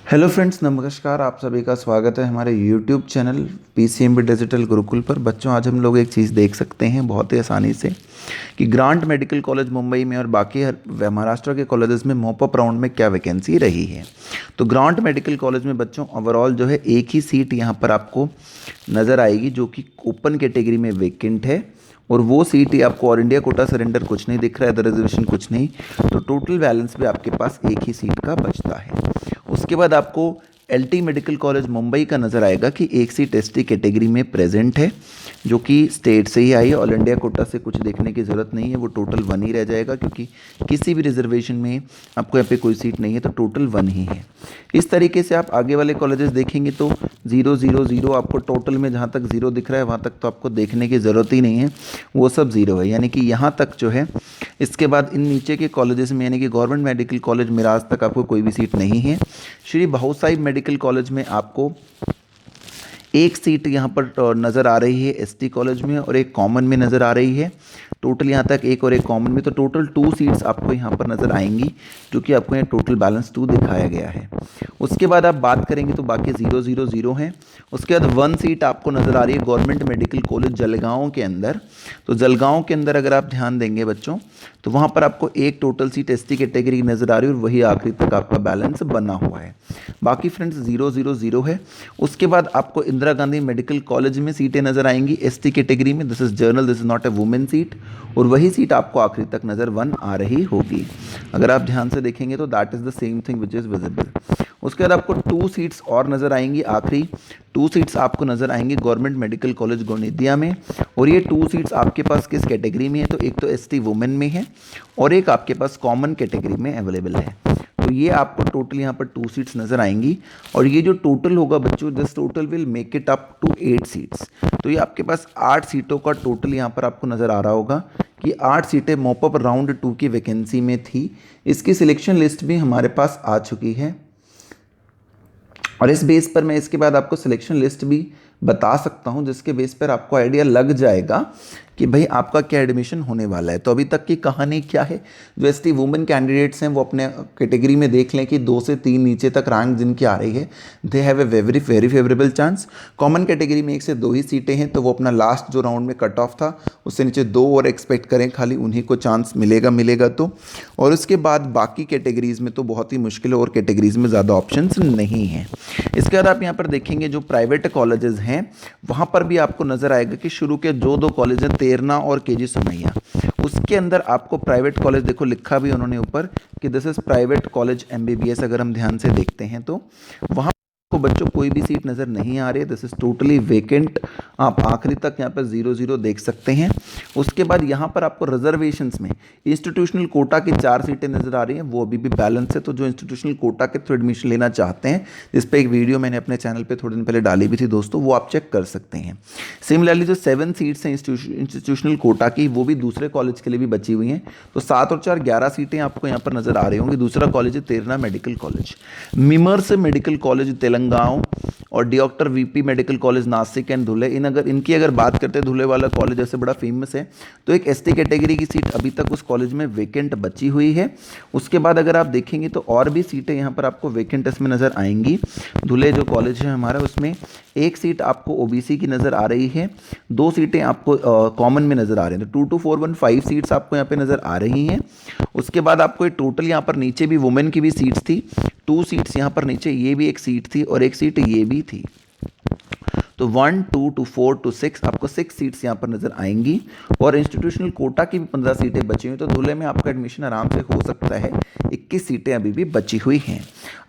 Hello friends, नमस्कार। आप सभी का स्वागत है हमारे YouTube channel PCMB digital Gurukul पर। बच्चों, आज हम लोग एक चीज़ देख सकते हैं बहुत ही आसानी से कि ग्रांट मेडिकल कॉलेज मुंबई में और बाकी हर महाराष्ट्र के कॉलेजेस में मॉपअप राउंड में क्या वैकेंसी रही है। तो ग्रांट मेडिकल कॉलेज में बच्चों ओवरऑल जो है एक ही सीट यहाँ पर आपको नज़र आएगी जो कि ओपन कैटेगरी में वैकेंट है, और वो सीट ही आपको ऑल इंडिया कोटा सरेंडर कुछ नहीं दिख रहा है, द रिजर्वेशन कुछ नहीं। तो टोटल बैलेंस भी आपके पास एक ही सीट का बचता है। उसके बाद आपको एलटी मेडिकल कॉलेज मुंबई का नज़र आएगा कि एक सीट एसटी कैटेगरी में प्रेजेंट है, जो कि स्टेट से ही आई है। ऑल इंडिया कोटा से कुछ देखने की ज़रूरत नहीं है, वो टोटल वन ही रह जाएगा, क्योंकि किसी भी रिजर्वेशन में आपको यहाँ पे कोई सीट नहीं है, तो टोटल वन ही है। इस तरीके से आप आगे वाले कॉलेजेस देखेंगे तो 0 0 0 आपको टोटल में जहाँ तक ज़ीरो दिख रहा है वहाँ तक तो आपको देखने की ज़रूरत ही नहीं है, वो सब ज़ीरो है। यानी कि यहाँ तक जो है, इसके बाद इन नीचे के कॉलेजेस में यानी कि गवर्नमेंट मेडिकल कॉलेज मिराज तक आपको कोई भी सीट नहीं है। श्री भाऊ साहिब मेडिकल कॉलेज में आपको एक सीट यहाँ पर नज़र आ रही है एसटी कॉलेज में, और एक कॉमन में नज़र आ रही है। टोटल यहाँ तक एक और एक कॉमन में, तो टोटल 2 सीट्स आपको यहाँ पर नज़र आएंगी, जो कि आपको यहाँ टोटल बैलेंस 2 दिखाया गया है। उसके बाद आप बात करेंगे तो बाकी 0 0 0 हैं। उसके बाद 1 सीट आपको नज़र आ रही है गवर्नमेंट मेडिकल कॉलेज जलगांव के अंदर। तो जलगांव के अंदर अगर आप ध्यान देंगे बच्चों, तो वहाँ पर आपको एक टोटल सीट एसटी कैटेगरी की नज़र आ रही है, और वही आखिरी तक आपका बैलेंस बना हुआ है। बाकी फ्रेंड्स 0 0 0 है। उसके बाद आपको इंदिरा गांधी मेडिकल कॉलेज में सीटें नज़र आएंगी एसटी कैटेगरी में। This is journal, this is not a women seat, और वही सीट आपको आखिरी तक नज़र 1 आ रही होगी। अगर आप ध्यान से देखेंगे तो that is the same thing which is visible. उसके बाद आपको 2 सीट्स और नज़र आएंगी, आखिरी 2 सीट्स आपको नज़र आएंगी गवर्नमेंट मेडिकल कॉलेज गोंदिया में। और ये 2 सीट्स आपके पास किस कैटेगरी में है, तो एक तो एसटी वुमेन में है, और एक आपके पास कॉमन कैटेगरी में अवेलेबल है। तो ये आपको टोटल यहाँ पर 2 सीट्स नज़र आएंगी, और ये जो टोटल होगा बच्चों, this total will make it up to 8 seats. तो ये आपके पास 8 सीटों का टोटल यहाँ पर आपको नज़र आ रहा होगा कि 8 सीटें मॉपअप राउंड 2 की वैकेंसी में थी। इसकी सिलेक्शन लिस्ट भी हमारे पास आ चुकी है, और इस बेस पर मैं इसके बाद आपको सिलेक्शन लिस्ट भी बता सकता हूं, जिसके बेस पर आपको आइडिया लग जाएगा कि भाई आपका क्या एडमिशन होने वाला है। तो अभी तक की कहानी क्या है, जो एसटी वुमेन कैंडिडेट्स हैं वो अपने कैटेगरी में देख लें कि 2 से 3 नीचे तक रैंक जिनकी आ रही है, they have a very very favourable chance. Common category में 1 से 2 ही सीटें हैं, तो वो अपना लास्ट जो राउंड में कट ऑफ था उससे नीचे 2 और एक्सपेक्ट करें, खाली उन्हीं को चांस मिलेगा तो। और उसके बाद बाकी कैटेगरीज़ में तो बहुत ही मुश्किल है, और कैटेगरीज़ में ज़्यादा ऑप्शंस नहीं हैं। इसके बाद आप यहाँ पर देखेंगे जो प्राइवेट कॉलेजेस हैं वहाँ पर भी आपको नज़र आएगा कि शुरू के जो 2 कॉलेज हैं, तेरना और केजी सोमैया, उसके अंदर आपको प्राइवेट कॉलेज देखो लिखा भी उन्होंने ऊपर कि this is private college MBBS. अगर हम ध्यान से देखते हैं तो वहाँ को बच्चों कोई भी सीट नज़र नहीं आ रही है, दिस इज टोटली वेकेंट। आप आखिरी तक यहाँ पर 0 0 देख सकते हैं। उसके बाद यहाँ पर आपको रिजर्वेशंस में इंस्टीट्यूशनल कोटा की 4 सीटें नज़र आ रही हैं, वो अभी भी बैलेंस है। तो जो इंस्टीट्यूशनल कोटा के थ्रू एडमिशन लेना चाहते हैं, जिस पर एक वीडियो मैंने अपने चैनल पर थोड़े दिन पहले डाली भी थी दोस्तों, वो आप चेक कर सकते हैं। सिमिलरली जो 7 सीट्स हैं इंस्टीट्यूशनल कोटा की, वो भी दूसरे कॉलेज के लिए भी बची हुई हैं। तो 7 और 4 11 सीटें आपको यहाँ पर नज़र आ रही होंगी। दूसरा कॉलेज है Terna medical college, MIMERS medical college Talegaon, और doctor VP medical college Nashik and Dhule. इनकी अगर बात करते हैं, धुले वाला कॉलेज ऐसे बड़ा फेमस है। तो एक एसटी कैटेगरी की सीट अभी तक उस कॉलेज में वेकेंट बची हुई है। उसके बाद अगर आप देखेंगे तो और भी सीटें यहाँ पर आपको वेकेंट इसमें नज़र आएंगी। धुले जो कॉलेज है हमारा, उसमें एक सीट आपको ओबीसी की नज़र आ रही है, 2 सीटें आपको कॉमन में नज़र आ रही हैं। तो 2 2 4 1 5 सीट्स आपको यहाँ पे नज़र आ रही हैं। उसके बाद आपको टोटल यहाँ पर नीचे भी वुमेन की भी सीट्स थी, 2 सीट्स यहाँ पर नीचे, ये भी एक सीट थी और एक सीट ये भी थी। तो 1 2 2 4 2 6 आपको 6 सीट्स यहाँ पर नज़र आएंगी, और इंस्टीट्यूशनल कोटा की भी 15 सीटें बची हुई। तो धुले में आपका एडमिशन आराम से हो सकता है। 21 सीटें अभी भी बची हुई हैं।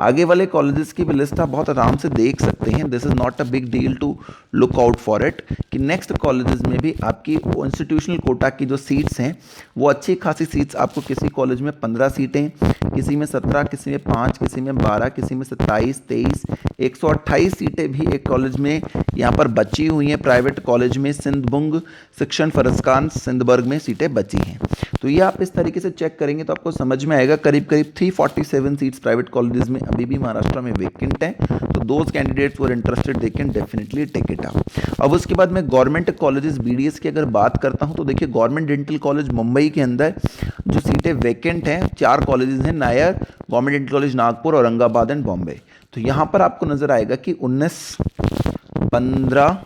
आगे वाले कॉलेजेस की भी लिस्ट आप बहुत आराम से देख सकते हैं। This is not a big deal to look out for it कि नेक्स्ट कॉलेजेस में भी आपकी इंस्टीट्यूशनल कोटा की जो सीट्स हैं वो अच्छी खासी सीट्स आपको, किसी कॉलेज में 15 सीटें, किसी में 17, किसी में 5, किसी में 12, किसी में 27 23, 128 सीटें भी एक कॉलेज में यहाँ पर बची हुई हैं। प्राइवेट कॉलेज में सिंधबुंग शिक्षण फरसकान सिंधबर्ग में सीटें बची हैं। तो ये आप इस तरीके से चेक करेंगे तो आपको समझ में आएगा। करीब करीब 347 सीट्स प्राइवेट कॉलेजेस में अभी भी महाराष्ट्र में वेकेंट हैं। तो तो those candidates were interested they can definitely take it up. अब उसके बाद मैं गवर्नमेंट कॉलेजेस BDS की अगर बात करता हूँ तो देखिए गवर्नमेंट डेंटल कॉलेज मुंबई के अंदर जो सीटें वैकेंट हैं 4 कॉलेजेस हैं, Nair, government dental college Nagpur, Aurangabad and Bombay. तो यहाँ पर आपको नजर आएगा कि 19, 15,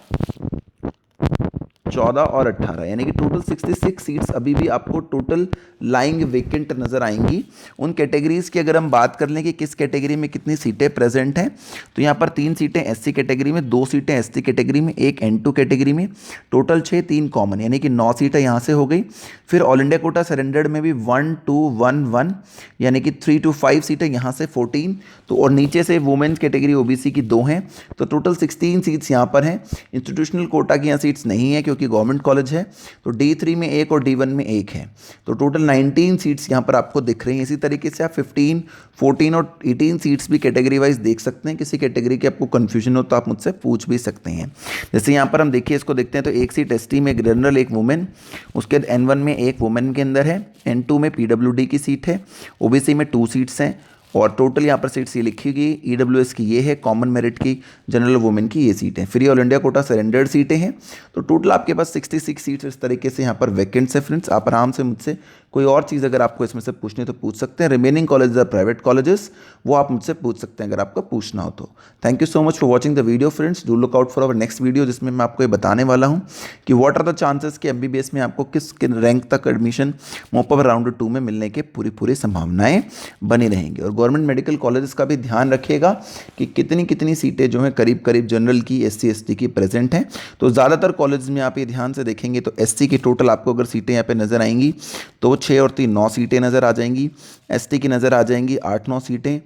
14 और 18 यानी कि टोटल 66 सीट्स अभी भी आपको टोटल लाइंग वेकेंट नजर आएंगी। उन कैटेगरीज की अगर हम बात कर लें कि किस कैटेगरी में कितनी सीटें प्रेजेंट हैं, तो यहाँ पर 3 सीटें SC कैटेगरी में, 2 सीटें ST कैटेगरी में, 1 N2 कैटेगरी में, टोटल 6, 3 कॉमन यानी कि 9 सीटें यहाँ से हो गई। फिर ऑल इंडिया कोटा सरेंडर्ड में भी 1, 2, 1, 1 यानी कि 3 to 5 सीटें यहाँ से 14, तो और नीचे से वुमेन्स कैटेगरी OBC की 2 हैं, तो टोटल 16 सीट्स यहाँ पर हैं। इंस्टीट्यूशनल कोटा की यहाँ सीट्स नहीं है क्योंकि गवर्नमेंट कॉलेज है, तो D3 में 1 और D1 में 1 है, तो टोटल 19 सीट्स यहाँ पर आपको दिख रही हैं। इसी तरीके से आप 15, 14 और 18 सीट्स भी कैटेगरी वाइज देख सकते हैं। किसी कैटेगरी के आपको कंफ्यूजन हो तो आप मुझसे पूछ भी सकते हैं। जैसे यहाँ पर हम देखिए इसको देखते हैं तो 1 सीट ST में जनरल, 1 वुमेन, उसके बाद N1 में 1 वुमेन के अंदर है, N2 में PWD की सीट है, OBC में 2 सीट्स हैं और टोटल यहाँ पर सीट्स ये लिखी गई। EWS की ये है, कॉमन मेरिट की, जनरल वुमेन की ये सीटें, free all India quota surrendered सीटें हैं। तो टोटल आपके पास 66 सीट्स इस तरीके से यहाँ पर वैकेंट्स है। फ्रेंड्स आप आराम से मुझसे कोई और चीज़ अगर आपको इसमें से पूछनी है तो पूछ सकते हैं। Remaining college are private colleges, वो आप मुझसे पूछ सकते हैं अगर आपका पूछना हो तो। Thank you so much for watching the video friends. Do look out for our next video जिसमें मैं आपको ये बताने वाला हूँ कि व्हाट आर द चांसेस कि MBBS में आपको किस रैंक तक एडमिशन मोपअप राउंड 2 में मिलने के पूरी संभावनाएं बनी रहेंगी। और गवर्नमेंट मेडिकल कॉलेजेस का भी ध्यान रखिएगा कि कितनी कितनी सीटें जो हैं करीब जनरल की, SC ST की प्रेजेंट हैं। तो ज़्यादातर कॉलेज में आप ये ध्यान से देखेंगे तो SC की टोटल आपको अगर सीटें यहाँ पे नज़र आएंगी तो 6 और 3 9 सीटें नज़र आ जाएंगी, ST की नज़र आ जाएंगी 8-9 सीटें,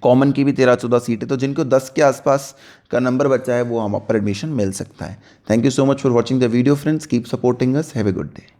कॉमन की भी 13-14 सीटें। तो जिनको 10 के आसपास का नंबर बचा है वो हम पर एडमिशन मिल सकता है। Thank you so much for watching the video friends, keep supporting us, have a good day.